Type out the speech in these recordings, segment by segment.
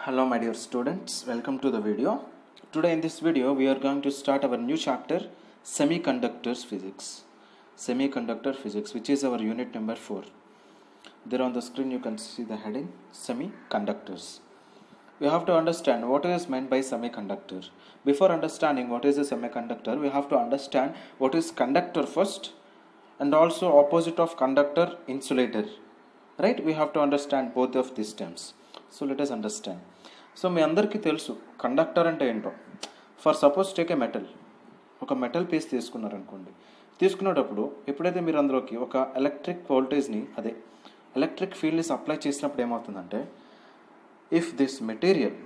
Hello my dear students, welcome to the video. Today in this video we are going to start our new chapter Semiconductors Physics. Semiconductor Physics, which is our unit number 4. There on the screen you can see the heading Semiconductors. We have to understand what is meant by semiconductor. Before understanding what is a semiconductor, we have to understand what is conductor first and also opposite of conductor, insulator. Right? We have to understand both of these terms. So let us understand. So మీ అందరికీ తెలుసు conductor అంటే ఏంటో. For suppose take a metal, ఒక metal piece తీసుకున్నారనుకోండి. తీసుకునేటప్పుడు ఎప్పుడైతే మీరు అందులోకి ఒక ఎలక్ట్రిక్ వోల్టేజ్ని, అదే ఎలక్ట్రిక్ ఫీల్డ్ని సప్లై చేసినప్పుడు ఏమవుతుందంటే, ఇఫ్ దిస్ మెటీరియల్,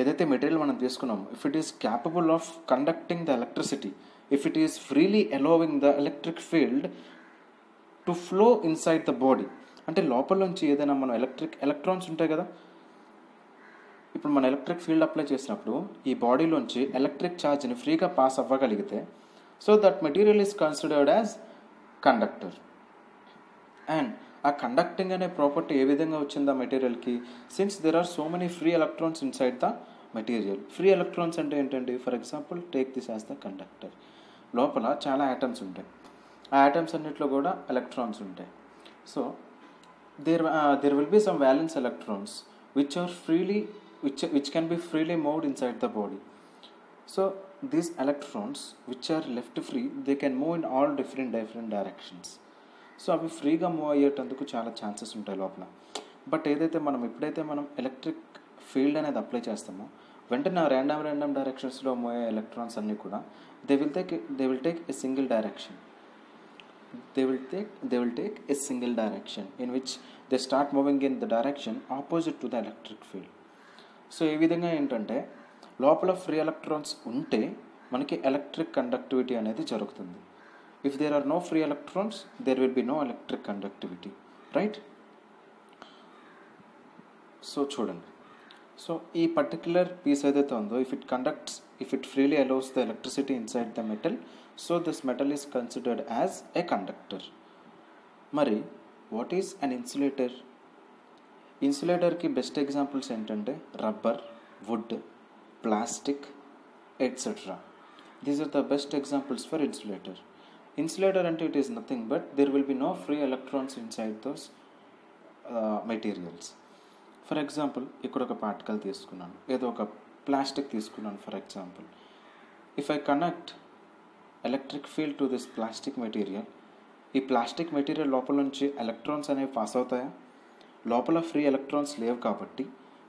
ఏదైతే మెటీరియల్ మనం తీసుకున్నామో, if it is capable of conducting the electricity, if it is freely allowing the electric field to flow inside the body, అంటే లోపల నుంచి ఏదైనా మనం ఎలక్ట్రాన్స్ ఉంటాయి కదా, ఇప్పుడు మన ఎలక్ట్రిక్ ఫీల్డ్ అప్లై చేసినప్పుడు ఈ బాడీలోంచి ఎలక్ట్రిక్ ఛార్జ్ని ఫ్రీగా పాస్ అవ్వగలిగితే, so that material is considered as conductor. And ఆ కండక్టింగ్ అనే ప్రాపర్టీ ఏ విధంగా వచ్చింది ఆ మెటీరియల్కి, since there are so many free electrons inside the material. Free electrons అంటే ఏంటండి, for example take this as the conductor. లోపల చాలా యాటమ్స్ ఉంటాయి, ఆ యాటమ్స్ అన్నింటిలో కూడా ఎలక్ట్రాన్స్ ఉంటాయి. So there will be some valence electrons which can be freely moved inside the body. So these electrons which are left free, they can move in all different directions. So అవి ఫ్రీగా move అయ్యేటందుకు చాలా chances ఉంటాయి లోపల. But ఎప్పుడైతే మనం electric field అనేది apply చేస్తామో, వెంటనే ర్యాండమ్ డైరెక్షన్స్లో మూవ్ అయ్యే ఎలక్ట్రాన్స్ అన్నీ కూడా they will take a single direction. They will take a single direction in which they start moving in the direction opposite to the electric field. So ఈ విధంగా ఏంటంటే, లోపల ఫ్రీ ఎలక్ట్రాన్స్ ఉంటే మనకి electric conductivity అనేది జరుగుతుంది. If there are no free electrons, there will be no electric conductivity. Right? So చూడండి, so ఈ పర్టిక్యులర్ పీస్ ఏదైతే ఉందో, if it freely allows the electricity inside the metal, so this metal is considered as a conductor. మరి what is an insulator? ఇన్సులేటర్కి best examples ఏంటంటే rubber, wood, plastic etcetera. These are the best examples for insulator. Insulator అంటే it is nothing but there will be no free electrons inside those materials. For example ఇక్కడ ఒక particle తీసుకున్నాను, ఏదో ఒక plastic తీసుకున్నాను for example. If I connect electric field to this plastic material, ఈ plastic material లోపల నుంచి ఎలక్ట్రాన్స్ అనేవి పాస్ అవుతాయా? లోపల ఫ్రీ ఎలక్ట్రాన్స్ లేవు కాబట్టి,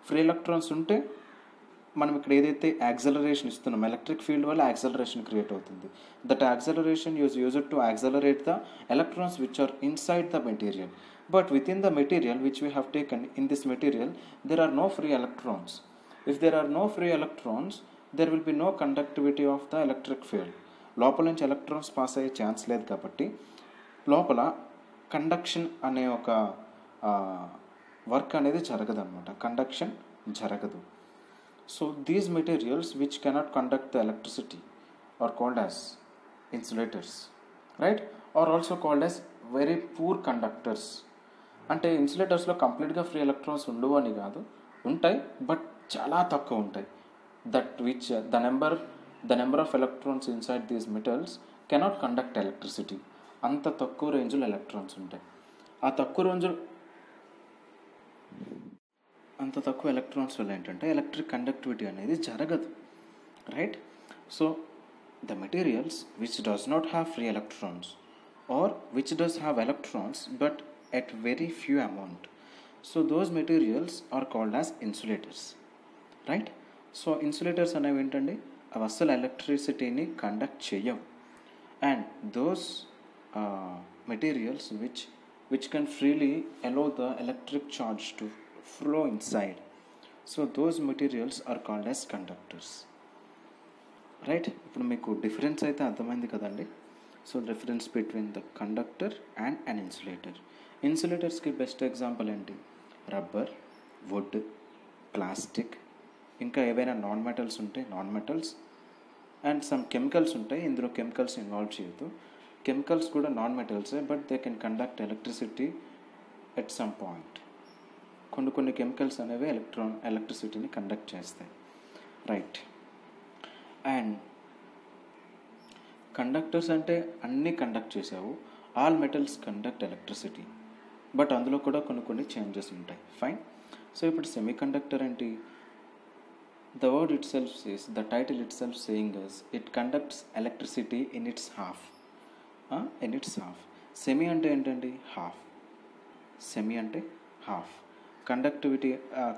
ఫ్రీ ఎలక్ట్రాన్స్ ఉంటే మనం ఇక్కడ ఏదైతే యాక్సలరేషన్ ఇస్తున్నాం, ఎలక్ట్రిక్ ఫీల్డ్ వల్ల యాక్సలరేషన్ క్రియేట్ అవుతుంది. That acceleration used to accelerate the electrons which are inside the material. But within the material which we have taken, in this material there are no free electrons. If there are no free electrons, there will be no conductivity of the electric field. లోపల నుంచి electrons pass అయ్యే chance లేదు కాబట్టి లోపల conduction అనే ఒక work అనేది జరగదు అనమాట, కండక్షన్ జరగదు. So these materials which cannot conduct the electricity are called as insulators. Right? Are also called as very poor conductors. అంటే ఇన్సులేటర్స్లో కంప్లీట్గా ఫ్రీ ఎలక్ట్రాన్స్ ఉండవు అని కాదు, ఉంటాయి బట్ చాలా తక్కువ ఉంటాయి. That which the number of electrons inside these metals cannot conduct electricity. అంత తక్కువ రేంజ్లో ఎలక్ట్రాన్స్ ఉంటాయి. అంత తక్కువ ఎలక్ట్రాన్స్ వల్ల ఏంటంటే ఎలక్ట్రిక్ కండక్టివిటీ అనేది జరగదు. Right? So the materials which does not have free electrons or which does have electrons but at very few amount, so those materials are called as insulators. Right? So insulators అనేవి ఏంటండి, అవి అస్సలు ఎలక్ట్రిసిటీని conduct చేయవు. And those materials which can freely allow the electric charge to flow inside, so those materials are called as conductors. Right? ఇప్పుడు మీకు difference అయితే అర్థమైంది కదండి. So difference between the conductor and an insulator. ఇన్సులేటర్స్కి best example ఏంటి? Rubber, wood, plastic, ఇంకా ఏవైనా non metals ఉంటే non metals, and some chemicals ఉంటాయి. ఇందులో కెమికల్స్ ఇన్వాల్వ్ చేయదు. కెమికల్స్ కూడా నాన్ మెటల్సే but they can conduct electricity at some point. కొన్ని కెమికల్స్ అనేవి ఎలక్ట్రిసిటీని కండక్ట్ చేస్తాయి, రైట్. అండ్ కండక్టర్స్ అంటే అన్నీ కండక్ట్ చేసావు, all metals conduct electricity, but అందులో కూడా కొన్ని చేంజెస్ ఉంటాయి, ఫైన్. సో ఇప్పుడు సెమీ కండక్టర్ ఏంటి? The word itself says, the title itself saying as it conducts electricity in its half. Semi అంటే ఏంటండి? హాఫ్. సెమీ అంటే హాఫ్.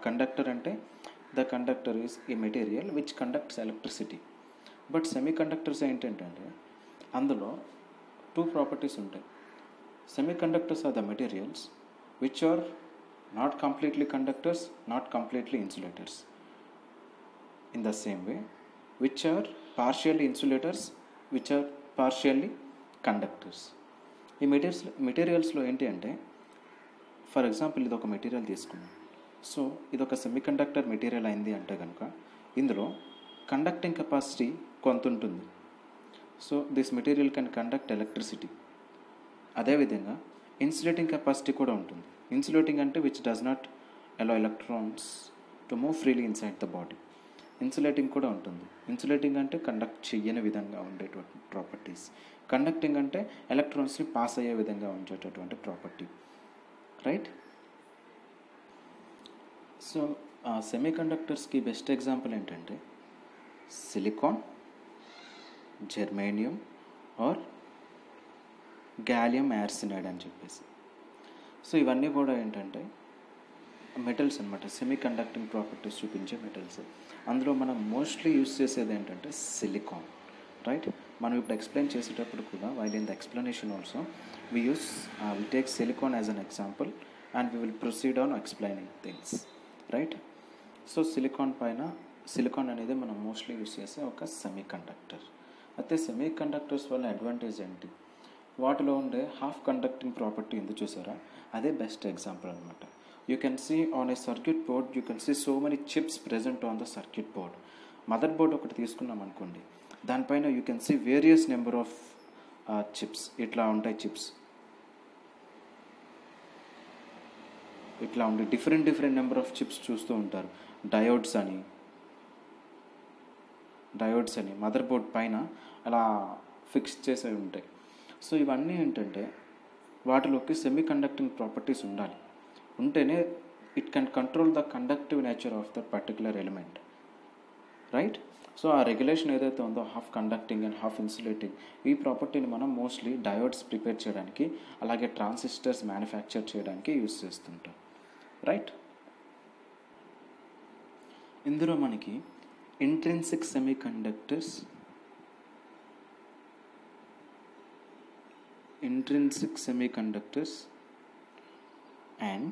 కండక్టర్ అంటే the conductor is a material which conducts electricity. But semi conductors ఏంటంటే అందులో 2 properties ఉంటాయి. Semi conductors are the materials which are not completely conductors, not completely insulators. In the same way which are partially insulators, which are partially conductors. ఈ మెటీరియల్స్లో ఏంటి అంటే, for example ఇది ఒక material తీసుకున్నాం. So ఇది ఒక సెమీ కండక్టర్ మెటీరియల్ అయింది అంటే కనుక ఇందులో కండక్టింగ్ కెపాసిటీ కొంత ఉంటుంది. So this material can conduct electricity. అదేవిధంగా ఇన్సులేటింగ్ కెపాసిటీ కూడా ఉంటుంది. ఇన్సులేటింగ్ అంటే which does not allow electrons to move freely inside the body. Insulating కూడా ఉంటుంది. ఇన్సులేటింగ్ అంటే కండక్ట్ చెయ్యని విధంగా ఉండేటువంటి ప్రాపర్టీస్. కండక్టింగ్ అంటే ఎలక్ట్రాన్స్ని పాస్ అయ్యే విధంగా ఉంచేటటువంటి ప్రాపర్టీ, రైట్. సో సెమీ కండక్టర్స్కి బెస్ట్ ఎగ్జాంపుల్ ఏంటంటే silicon, germanium or gallium arsenide అని చెప్పేసి. సో ఇవన్నీ కూడా ఏంటంటే మెటల్స్ అనమాట, సెమీ కండక్టింగ్ ప్రాపర్టీస్ చూపించే మెటల్స్. అందులో మనం మోస్ట్లీ యూస్ చేసేది ఏంటంటే సిలికాన్, రైట్. మనం ఇప్పుడు ఎక్స్ప్లెయిన్ చేసేటప్పుడు కూడా while in the explanation also we take silicon as an example and we will proceed on explaining things, right. So silicon అనేది మనం మోస్ట్లీ యూస్ చేసే ఒక సెమీ కండక్టర్. అయితే సెమీ కండక్టర్స్ వల్ల అడ్వాంటేజ్ ఏంటి? వాటిలో ఉండే హాఫ్ కండక్టింగ్ ప్రాపర్టీ ఎందుకు చూసారా, అదే బెస్ట్ ఎగ్జాంపుల్ అనమాట. You can see on a circuit board, you can see so many chips present on the circuit board. Mother board ఒకటి తీసుకున్నాం అనుకోండి, దానిపైన you can see various number of chips. ఇట్లా ఉంటాయి చిప్స్, ఇట్లా ఉండి డిఫరెంట్ నెంబర్ ఆఫ్ చిప్స్ చూస్తూ ఉంటారు. డయోడ్స్ అని మదర్ బోర్డ్ పైన అలా ఫిక్స్ చేసే ఉంటాయి. సో ఇవన్నీ ఏంటంటే వాటిలోకి సెమీ కండక్టింగ్ ప్రాపర్టీస్ ఉండాలి. ఉంటేనే it can control the conductive nature of the particular element, right. So ఆ రెగ్యులేషన్ ఏదైతే ఉందో half conducting and half insulating, ఈ ప్రాపర్టీని మనం మోస్ట్లీ డయోడ్స్ ప్రిపేర్ చేయడానికి, అలాగే ట్రాన్సిస్టర్స్ మ్యానుఫ్యాక్చర్ చేయడానికి యూస్ చేస్తుంటాం, రైట్. ఇందులో మనకి intrinsic semi conductors, and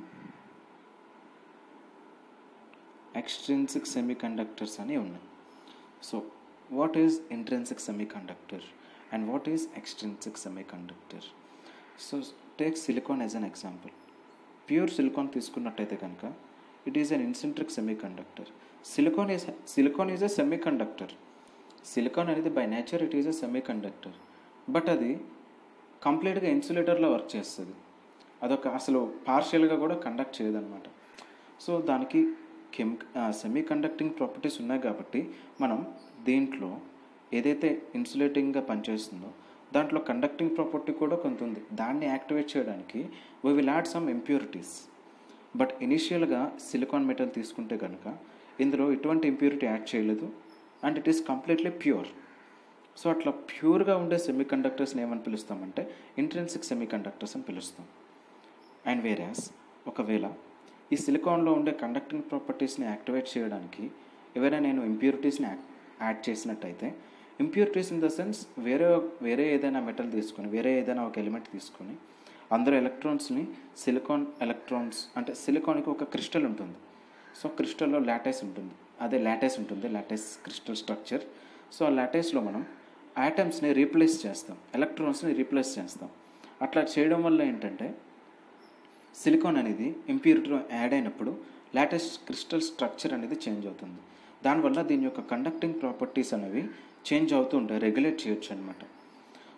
extrinsic semi conductors అని ఉన్నాయి. So what is intrinsic semi conductor and what is extrinsic semi conductor? So take silicon as an example. Pure silicon తీసుకున్నట్టయితే కనుక it is an ఇన్సెంట్రిక్ semiconductor. Silicon is a semiconductor. Silicon అనేది by nature it is a semiconductor, but అది కంప్లీట్గా ఇన్సులేటర్లో work చేస్తుంది. అదొక అసలు పార్షియల్గా కూడా కండక్ట్ చేయదన్నమాట. సో దానికి సెమీ కండక్టింగ్ ప్రాపర్టీస్ ఉన్నాయి కాబట్టి మనం దీంట్లో ఏదైతే ఇన్సులేటింగ్గా పనిచేస్తుందో దాంట్లో కండక్టింగ్ ప్రాపర్టీ కూడా కొంత ఉంది. దాన్ని యాక్టివేట్ చేయడానికి we will add some impurities. But ఇనిషియల్గా సిలికాన్ మెటల్ తీసుకుంటే కనుక ఇందులో ఎటువంటి ఇంప్యూరిటీ యాడ్ చేయలేదు and it is completely pure. So అట్లా ప్యూర్గా ఉండే సెమీ కండక్టర్స్ని ఏమని పిలుస్తామంటే ఇంట్రిన్సిక్ సెమీ కండక్టర్స్ అని పిలుస్తాం. అండ్ వేరేస్ ఒకవేళ ఈ సిలికాన్లో ఉండే కండక్టింగ్ ప్రాపర్టీస్ని యాక్టివేట్ చేయడానికి ఏవైనా నేను ఇంప్యూరిటీస్ని యాడ్ చేసినట్టయితే, ఇంప్యూరిటీస్ ఇన్ ద సెన్స్ వేరే ఏదైనా మెటల్ తీసుకొని, వేరే ఏదైనా ఒక ఎలిమెంట్ తీసుకొని అందరూ ఎలక్ట్రాన్స్ని సిలికాన్ ఎలక్ట్రాన్స్ అంటే సిలికాన్కి ఒక క్రిస్టల్ ఉంటుంది. సో క్రిస్టల్లో లాటైస్ ఉంటుంది, లాటైస్ క్రిస్టల్ స్ట్రక్చర్. సో ఆ లాటైస్లో మనం ఆటమ్స్ని రీప్లేస్ చేస్తాం, ఎలక్ట్రాన్స్ని రీప్లేస్ చేస్తాం. అట్లా చేయడం వల్ల ఏంటంటే సిలికాన్ అనేది ఇంప్యూరిటీలో యాడ్ అయినప్పుడు లాటైస్ క్రిస్టల్ స్ట్రక్చర్ అనేది చేంజ్ అవుతుంది. దానివల్ల దీని యొక్క కండక్టింగ్ ప్రాపర్టీస్ అనేవి చేంజ్ అవుతూ ఉంటాయి, రెగ్యులేట్ చేయొచ్చు అనమాట.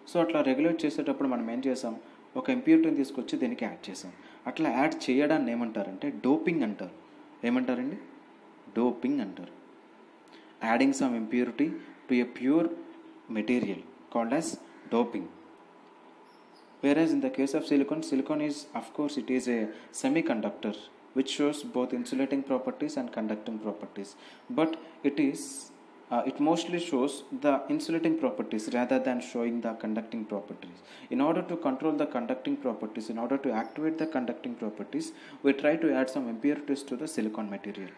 సో అట్లా రెగ్యులేట్ చేసేటప్పుడు మనం ఏం చేసాం, ఒక ఇంప్యూరిటీని తీసుకొచ్చి దీనికి యాడ్ చేసాం. అట్లా యాడ్ చేయడాన్ని ఏమంటారంటే డోపింగ్ అంటారు. ఏమంటారండి? డోపింగ్ అంటారు. Adding some impurity to a pure material called as doping. Whereas in the case of silicon is, of course, it is a semiconductor which shows both insulating properties and conducting properties, but it mostly shows the insulating properties rather than showing the conducting properties. In order to control the conducting properties, in order to activate the conducting properties, we try to add some impurities to the silicon material,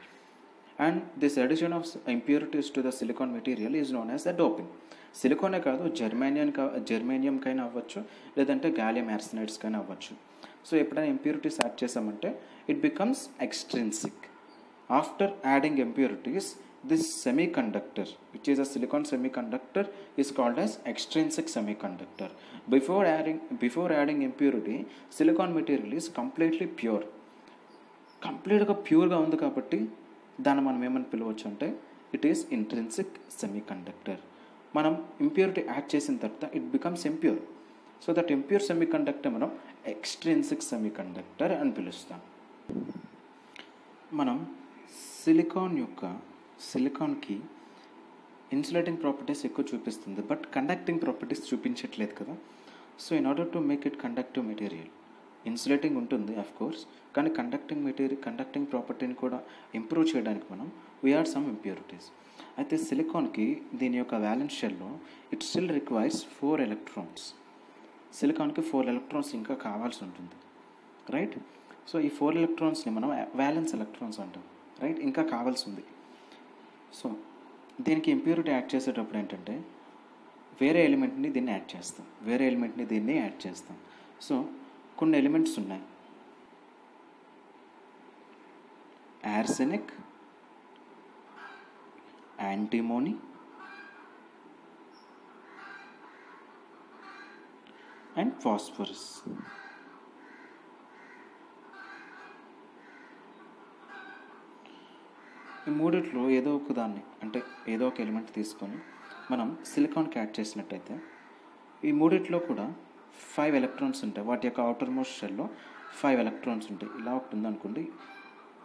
and this addition of impurities to the silicon material is known as the doping. సిలికానే కాదు, జెర్మేనియంకైనా అవ్వచ్చు, లేదంటే gallium ఆర్సెనైడ్స్ కైనా అవ్వచ్చు. So ఎప్పుడైనా impurities add చేసామంటే it becomes extrinsic. After adding impurities, this semiconductor which is a silicon semiconductor is called as extrinsic semiconductor. Before adding impurity, silicon material is completely pure. కంప్లీట్గా ప్యూర్గా ఉంది కాబట్టి దాన్ని మనం ఏమని పిలవచ్చు అంటే ఇట్ ఈస్ ఇంట్రిన్సిక్ సెమీకండక్టర్. మనం ఇంప్యూరిటీ యాడ్ చేసిన తర్వాత it becomes impure. So that impure semiconductor మనం ఎక్స్ట్రిన్సిక్ సెమీకండక్టర్ అని పిలుస్తాం. మనం సిలికాన్కి ఇన్సులేటింగ్ ప్రాపర్టీస్ ఎక్కువ చూపిస్తుంది, బట్ కండక్టింగ్ ప్రాపర్టీస్ చూపించట్లేదు కదా. So in order to make it conductive material, insulating ఉంటుంది అఫ్ కోర్స్, కానీ కండక్టింగ్ ప్రాపర్టీని కూడా ఇంప్రూవ్ చేయడానికి మనం వీ యాడ్ సమ్ ఇంప్యూరిటీస్. అయితే సిలికాన్కి దీని యొక్క వ్యాలెన్స్ షెల్లో ఇట్ స్టిల్ రిక్వైర్స్ 4 electrons. సిలికాన్కి 4 electrons ఇంకా కావాల్సి ఉంటుంది, రైట్? సో ఈ 4 electronsని మనం వ్యాలెన్స్ ఎలక్ట్రాన్స్ అంటాం, రైట్? ఇంకా కావాల్సి ఉంది. సో దీనికి ఇంప్యూరిటీ యాడ్ చేసేటప్పుడు ఏంటంటే వేరే ఎలిమెంట్ని దీన్ని యాడ్ చేస్తాం. సో కొన్ని ఎలిమెంట్స్ ఉన్నాయి, ఆర్సెనిక్, యాంటిమోనీ, అండ్ ఫాస్ఫరస్. ఈ మూడిట్లో ఏదో ఒక దాన్ని, అంటే ఏదో ఒక ఎలిమెంట్ తీసుకొని మనం సిలికాన్కి యాడ్ చేసినట్టయితే ఈ మూడిట్లో కూడా 5 electrons ఉంటాయి. వాటి యొక్క అవుటర్ మోస్ట్ షెల్లో 5 electrons ఉంటాయి. ఇలా ఒకటి ఉందనుకోండి,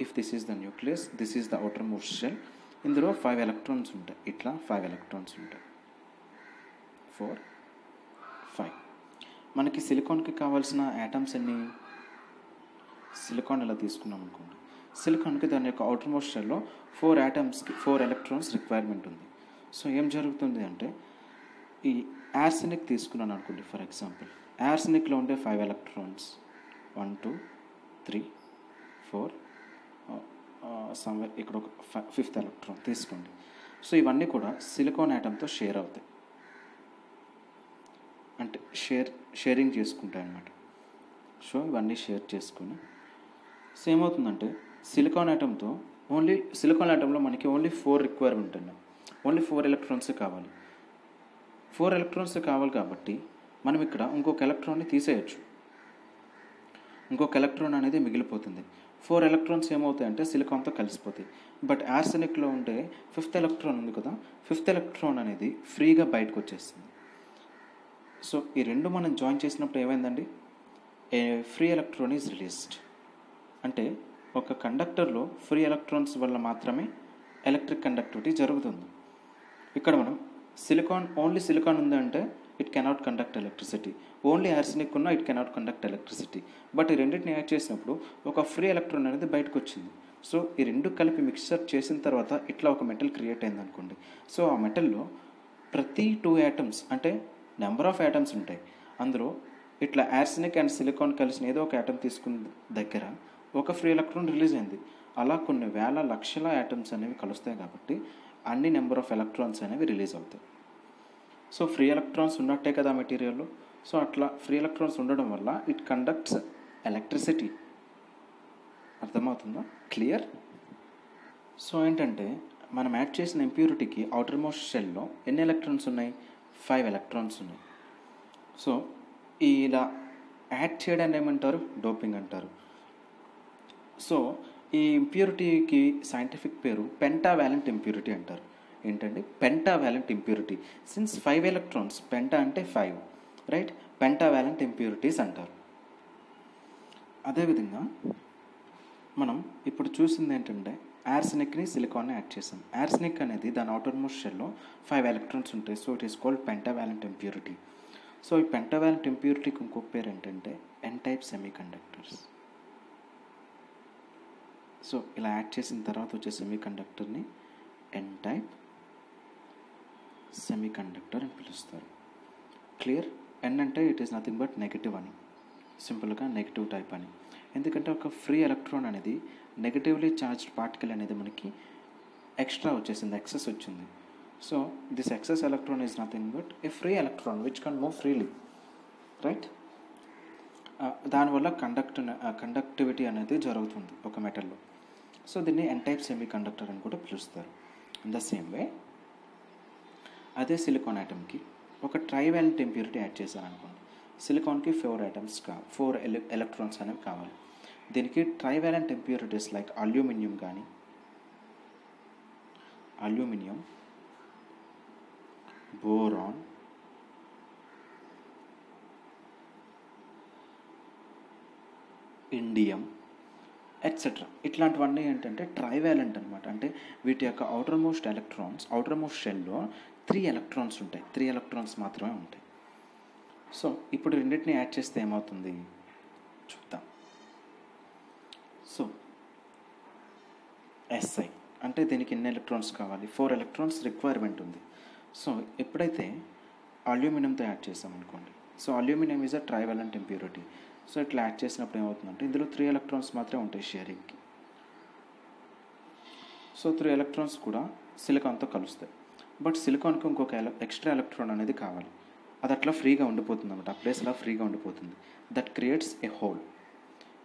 if this is the nucleus, this is the outermost shell, ఇందులో 5 electrons ఉంటాయి. ఇట్లా 5 electrons ఉంటాయి. 4, 5. మనకి సిలికాన్కి కావాల్సిన యాటమ్స్ ఎన్ని? సిలికాన్ ఇలా తీసుకున్నాం అనుకోండి, సిలికాన్కి దాని యొక్క అవుటర్ మోస్ట్ షెల్లో 4 electrons రిక్వైర్మెంట్ ఉంది. సో ఏం జరుగుతుంది అంటే ఈ ఆర్సెనిక్ తీసుకున్నాను అనుకోండి, ఫర్ ఎగ్జాంపుల్ ఆర్సెనిక్లో ఉండే 5 electrons, 1, 2, 3, 4, సమ్వేర్ ఇక్కడ ఒక 5th electron తీసుకోండి. సో ఇవన్నీ కూడా సిలికాన్ యాటమ్తో షేర్ అవుతాయి, అంటే షేరింగ్ చేసుకుంటాయి అన్నమాట. సో ఇవన్నీ షేర్ చేసుకుని సో ఏమవుతుందంటే సిలికాన్ యాటంలో మనకి ఓన్లీ 4 రిక్వైర్మెంట్ అండి, ఓన్లీ 4 electrons కావాలి. 4 electrons కావాలి కాబట్టి మనం ఇక్కడ ఇంకొక ఎలక్ట్రాన్ని తీసేయచ్చు, ఇంకొక ఎలక్ట్రాన్ అనేది మిగిలిపోతుంది. 4 electrons ఏమవుతాయంటే సిలికాన్తో కలిసిపోతాయి. బట్ ఆర్సెనిక్లో ఉండే 5th electron ఉంది కదా, 5th electron అనేది ఫ్రీగా బయటకు వచ్చేస్తుంది. సో ఈ రెండు మనం జాయిన్ చేసినప్పుడు ఏమైందండి, ఏ ఫ్రీ ఎలక్ట్రాన్ ఈజ్ రిలీజ్డ్. అంటే ఒక కండక్టర్లో ఫ్రీ ఎలక్ట్రాన్స్ వల్ల మాత్రమే ఎలక్ట్రిక్ కండక్టివిటీ జరుగుతుంది. ఇక్కడ మనం ఓన్లీ సిలికాన్ ఉందంటే it cannot conduct electricity, only arsenic ఉన్నా it cannot conduct electricity. But ఈ రెండింటిని యాడ్ చేసినప్పుడు ఒక ఫ్రీ ఎలక్ట్రాన్ అనేది బయటకు వచ్చింది. సో ఈ రెండు కలిపి మిక్చర్ చేసిన తర్వాత ఇట్లా ఒక మెటల్ క్రియేట్ అయింది అనుకోండి. సో ఆ మెటల్లో ప్రతి 2 atoms, అంటే నెంబర్ ఆఫ్ యాటమ్స్ ఉంటాయి, అందులో ఇట్లా ఆర్సెనిక్ అండ్ సిలికాన్ కలిసిన ఏదో ఒక యాటమ్ తీసుకున్న దగ్గర ఒక ఫ్రీ ఎలక్ట్రాన్ రిలీజ్ అయింది. అలా కొన్ని వేల లక్షల యాటమ్స్ అనేవి కలుస్తాయి కాబట్టి అన్ని నెంబర్ ఆఫ్ ఎలక్ట్రాన్స్ అనేవి రిలీజ్ అవుతాయి. సో ఫ్రీ ఎలక్ట్రాన్స్ ఉన్నట్టే కదా మెటీరియల్లో. సో అట్లా ఫ్రీ ఎలక్ట్రాన్స్ ఉండడం వల్ల ఇట్ కండక్ట్స్ ఎలక్ట్రిసిటీ. అర్థమవుతుందా? క్లియర్? సో ఏంటంటే మనం యాడ్ చేసిన ఇంప్యూరిటీకి అవుటర్ మోస్ట్ షెల్లో ఎన్ని ఎలక్ట్రాన్స్ ఉన్నాయి? 5 electrons ఉన్నాయి. సో ఇలా యాడ్ చేయడాన్ని ఏమంటారు? డోపింగ్ అంటారు. సో ఈ ఇంప్యూరిటీకి సైంటిఫిక్ పేరు పెంటావాలెంట్ ఇంప్యూరిటీ అంటారు. ఏంటండి? Pentavalent impurity. Since 5 electrons, Penta అంటే 5, రైట్? పెంటావాలెంట్ ఇంప్యూరిటీస్ అంటారు. అదేవిధంగా మనం ఇప్పుడు చూసింది ఏంటంటే యార్సెనిక్ని సిలికాన్ని యాడ్ చేసాం. యార్సెనిక్ అనేది దాని అవుటర్ మోస్ట్ షెల్లో 5 ఎలక్ట్రాన్స్ ఉంటాయి. So it is called pentavalent impurity. So ఈ పెంటావాలెంట్ ఇంప్యూరిటీకి ఇంకొక పేరు ఏంటంటే N type semiconductors. So ఇలా యాడ్ చేసిన తర్వాత వచ్చే సెమీ కండక్టర్ని ఎన్ టైప్ సెమీ కండక్టర్ అని పిలుస్తారు. క్లియర్? ఎన్ అంటే it is nothing but negative అని, సింపుల్గా నెగిటివ్ టైప్ అని. ఎందుకంటే ఒక ఫ్రీ ఎలక్ట్రాన్ అనేది నెగిటివ్లీ చార్జ్డ్ పార్టికల్ అనేది మనకి ఎక్స్ట్రా వచ్చేసింది, ఎక్సెస్ వచ్చింది. So this excess electron is nothing but A free electron which can move freely, right? దానివల్ల కండక్టివిటీ అనేది జరుగుతుంది ఒక మెటల్లో. సో దీన్ని ఎన్ టైప్ సెమీ కండక్టర్ అని కూడా పిలుస్తారు. ఇన్ ద సేమ్ వే అదే సిలికాన్ ఆటమ్కి ఒక ట్రైవాలెంట్ ఇంప్యూరిటీ యాడ్ చేశాను అనుకోండి. సిలికాన్కి 4 ఎలక్ట్రాన్స్ అనేవి కావాలి. దీనికి ట్రైవాలెంట్ ఇంప్యూరిటీస్ లైక్ అల్యూమినియం కానీ, బోరాన్, ఇండియం ఎట్సెట్రా, ఇట్లాంటివన్నీ ఏంటంటే ట్రైవాలెంట్ అనమాట. అంటే వీటి యొక్క అవుటర్ మోస్ట్ షెల్లో 3 ఎలక్ట్రాన్స్ ఉంటాయి. 3 ఎలక్ట్రాన్స్ మాత్రమే ఉంటాయి. సో ఇప్పుడు రెండింటిని యాడ్ చేస్తే ఏమవుతుంది చూద్దాం. సో ఎస్ఐ అంటే దీనికి ఎన్ని ఎలక్ట్రాన్స్ కావాలి? 4 ఎలక్ట్రాన్స్ రిక్వైర్మెంట్ ఉంది. సో ఎప్పుడైతే అల్యూమినియంతో యాడ్ చేసామనుకోండి, so aluminium is a trivalent impurity. So ఇట్లా యాడ్ చేసినప్పుడు ఏమవుతుందంటే ఇందులో 3 ఎలక్ట్రాన్స్ మాత్రమే ఉంటాయి షేరింగ్కి. సో 3 ఎలక్ట్రాన్స్ కూడా సిలికాన్తో కలుస్తాయి. బట్ సిలికాన్కి ఇంకొక ఎక్స్ట్రా ఎలక్ట్రాన్ అనేది కావాలి. అది అట్లా ఫ్రీగా ఉండిపోతుంది అన్నమాట, ఆ ప్లేస్ అలా ఫ్రీగా ఉండిపోతుంది. That creates a whole.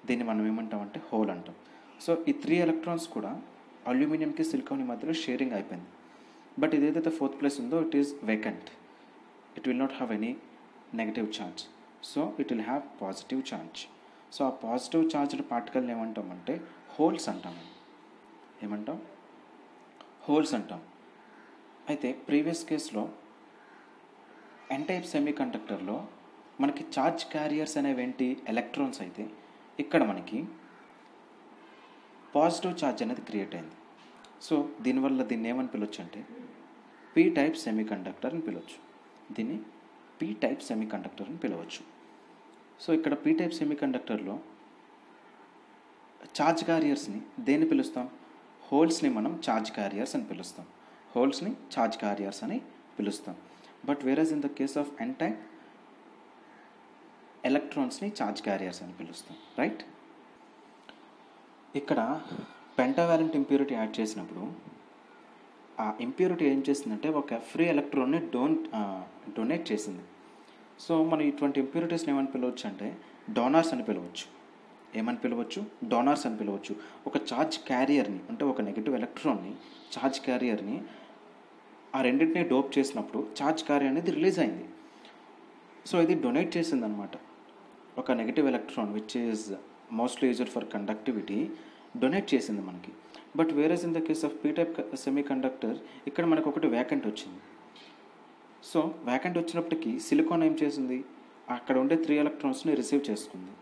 దీన్ని మనం ఏమంటామంటే హోల్ అంటాం. సో ఈ 3 ఎలక్ట్రాన్స్ కూడా అల్యూమినియంకి సిలికాన్ మధ్యలో షేరింగ్ అయిపోయింది. బట్ ఇదేదైతే 4th ప్లేస్ ఉందో it is vacant. It will not have any negative charge. So it will have positive charge. So ఆ పాజిటివ్ ఛార్జ్డ్ పార్టికల్ని ఏమంటామంటే హోల్స్ అంటాం. ఏమంటాం? హోల్స్ అంటాం. అయితే ప్రీవియస్ కేసులో ఎన్ టైప్ సెమీ కండక్టర్లో మనకి ఛార్జ్ క్యారియర్స్ అనేవి ఏంటి? ఎలక్ట్రాన్స్. అయితే ఇక్కడ మనకి పాజిటివ్ ఛార్జ్ అనేది క్రియేట్ అయింది. సో దీనివల్ల దీన్ని ఏమని పిలవచ్చు అంటే పీ టైప్ సెమీ కండక్టర్ అని పిలవచ్చు. దీన్ని పీ టైప్ సెమీ కండక్టర్ అని పిలవచ్చు. సో ఇక్కడ పీ టైప్ సెమీ కండక్టర్లో ఛార్జ్ క్యారియర్స్ని దేన్ని పిలుస్తాం? హోల్స్ని మనం ఛార్జ్ క్యారియర్స్ అని పిలుస్తాం. హోల్స్ని ఛార్జ్ క్యారియర్స్ అని పిలుస్తాం. But whereas in the case of N type ఎలక్ట్రాన్స్ని ఛార్జ్ క్యారియర్స్ అని పిలుస్తాం, రైట్? ఇక్కడ పెంటావాలెంట్ ఇంప్యూరిటీ యాడ్ చేసినప్పుడు ఆ ఇంప్యూరిటీ ఏం చేసిందంటే ఒక ఫ్రీ ఎలక్ట్రాన్ని డొనేట్ చేసింది. సో మనం ఇటువంటి ఇంప్యూరిటీస్ని ఏమని పిలవచ్చు అంటే డోనార్స్ అని పిలవచ్చు. ఏమని పిలవచ్చు? డోనార్స్ అని పిలవచ్చు. ఒక ఛార్జ్ క్యారియర్ని, అంటే ఒక నెగిటివ్ ఎలక్ట్రాన్ని, ఛార్జ్ క్యారియర్ని ఆ రెండింటినీ డోప్ చేసినప్పుడు ఛార్జ్ క్యారియర్ అనేది రిలీజ్ అయింది. సో ఇది డొనేట్ చేసిందనమాట. ఒక negative electron which is mostly used for conductivity donate చేసింది మనకి. But whereas in the case of P type semiconductor ఇక్కడ మనకు ఒకటి వ్యాకెంట్ వచ్చింది. సో వ్యాకెంట్ వచ్చినప్పటికీ సిలికాన్ ఏం చేసింది? అక్కడ ఉండే 3 ఎలక్ట్రాన్స్ని రిసీవ్ చేసుకుంది.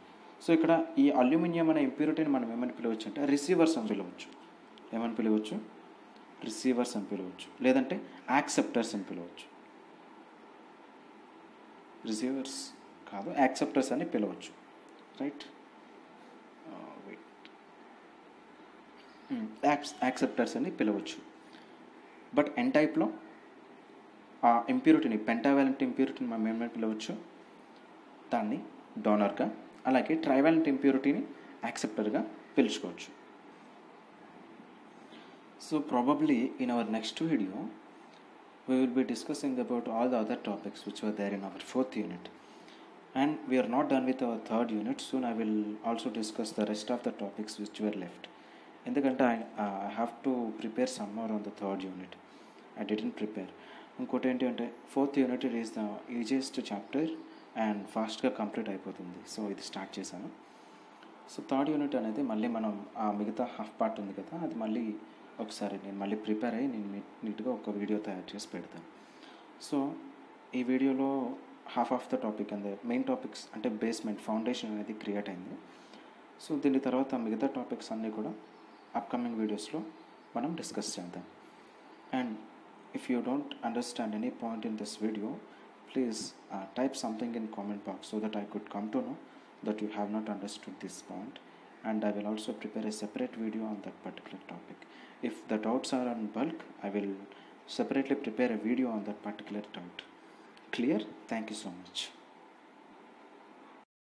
సో ఇక్కడ ఈ అల్యూమినియం అనే ఇంప్యూరిటీని మనం ఏమని పిలవచ్చు అంటే రిసీవర్స్ అని పిలవచ్చు. ఏమని పిలవచ్చు? రిసీవర్స్ అని పిలవచ్చు, లేదంటే యాక్సెప్టర్స్ అని పిలవచ్చు. రిసీవర్స్ కాదు, యాక్సెప్టర్స్ అని పిలవచ్చు, రైట్? యాక్సెప్టర్స్ అని పిలవచ్చు. బట్ ఎన్ టైప్లో ఆ ఇంప్యూరిటీని, పెంటావాలెంట్ ఇంప్యూరిటీని మనం ఏమని పిలవచ్చు? దాన్ని డోనర్గా, అలాగే trivalent ఇంప్యూరిటీని యాక్సెప్టర్గా పిలుచుకోవచ్చు. So probably in our next video we will be discussing about all the other topics which were there in our 4th unit, and we are not done with our 3rd unit. Soon I will also discuss the rest of the topics which were left. ఎందుకంటే I have to prepare some more on the 3rd unit. I didn't prepare. ఇంకోటి ఏంటి అంటే 4th unit is the easiest chapter and ఫాస్ట్గా complete అయిపోతుంది. So ఇది start చేశాను. So 3rd unit అనేది మళ్ళీ మనం ఆ మిగతా హాఫ్ పార్ట్ ఉంది కదా, అది మళ్ళీ ఒకసారి నేను మళ్ళీ ప్రిపేర్ అయ్యి నేను నీట్గా ఒక వీడియో తయారు చేసి పెడతాను. సో ఈ వీడియోలో half of the topic and main topics అంటే బేస్మెంట్, ఫౌండేషన్ అనేది క్రియేట్ అయింది. సో దీని తర్వాత మిగతా టాపిక్స్ అన్నీ కూడా అప్కమింగ్ వీడియోస్లో మనం డిస్కస్ చేద్దాం. And if you don't understand any point in this video, please type something in comment box so that I could come to know that you have not understood this point, and I will also prepare a separate video on that particular topic. If the doubts are on bulk, I will separately prepare a video on that particular doubt. Clear? Thank you so much.